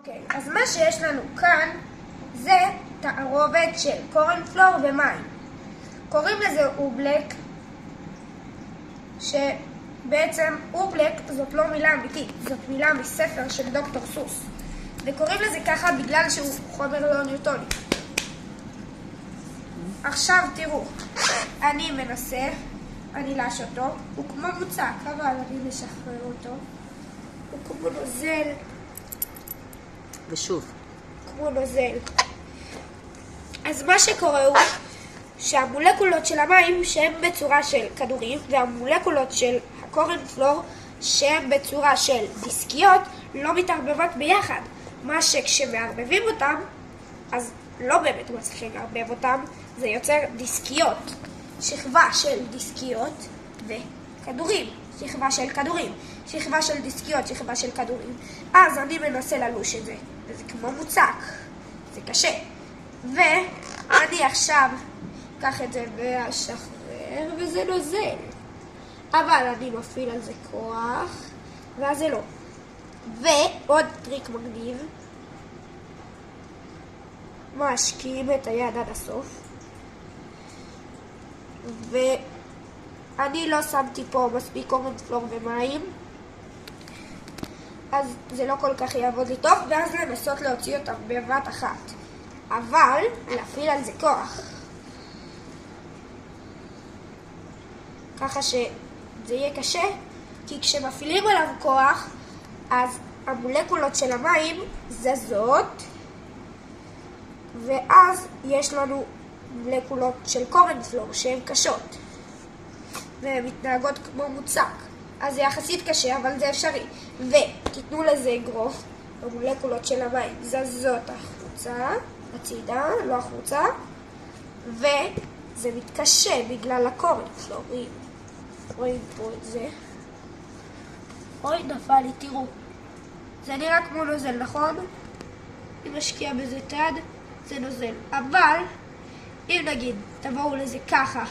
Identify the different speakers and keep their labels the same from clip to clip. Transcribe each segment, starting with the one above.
Speaker 1: אוקיי, אז מה שיש לנו כאן זה תערובת של קורנפלור ומים. קוראים לזה אובלק, שבעצם אובלק זאת לא מילה אמיתית, זאת מילה מספר של דוקטור סוס. וקוראים לזה ככה בגלל שהוא חומר לא ניוטוני. עכשיו תראו, אני מנסה, אני לש אותו, הוא כמו מוצק, אבל אני משחרר אותו. הוא כמו נוזל.
Speaker 2: ושוב.
Speaker 1: כמו נוזל. אז מה שקורה הוא שהמולקולות של המים שהן בצורה של כדורים והמולקולות של הקורנפלור שהן בצורה של דיסקיות לא מתערבבות ביחד. מה שכשמערבבים אותם אז לא באמת מצליחים לערבב אותם, זה יוצר דיסקיות, שכבה של דיסקיות וכדורים, שכבה של כדורים, שכבה של דיסקיות, שכבה של כדורים. אז אני מנסה ללוש את זה, וזה כמו מוצק, זה קשה. ואני עכשיו אקח את זה ואשחרר, וזה נוזל. אבל אני מפעיל על זה כוח, ואז זה לא. ועוד טריק מגניב, משקיעים את היד עד הסוף, ואני לא שמתי פה מספיק קורנפלור ומים, אז זה לא כל כך יעבוד לי טוב, ואז לנסות להוציא אותם בבת אחת, אבל להפעיל על זה כוח, ככה שזה יהיה קשה, כי כשמפעילים עליו כוח אז המולקולות של המים זזות, ואז יש לנו מולקולות של קורנפלור שהן קשות והן מתנהגות כמו מוצק, אז זה יחסית קשה אבל זה אפשרי. ותיתנו לזה אגרוף, המולקולות של המים זזות החוצה, הצידה, לא החוצה, וזה מתקשה בגלל הקורנפלור. רואים פה את זה, אוי נפל לי, תראו, זה נראה כמו נוזל, נכון? אם משקיע בזה את היד זה נוזל, אבל אם נגיד תבואו לזה ככה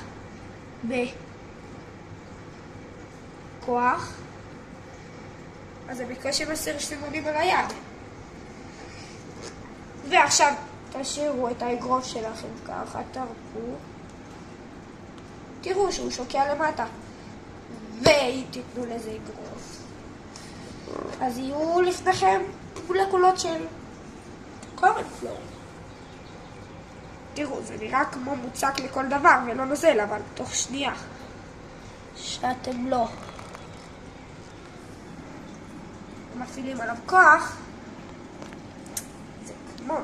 Speaker 1: בכוח, אז זה בקושי מסיר סימונים על היד. ועכשיו תשאירו את האגרוף שלכם ככה, תרפו, תראו שהוא שוקע למטה, ואם תיתנו לזה אגרוף אז יהיו לפניכם מולקולות של קורנפלור. תראו, זה נראה כמו מוצק לכל דבר ולא נוזל, אבל תוך שנייה שאתם לא מפעילים עליו כוח, זה כמו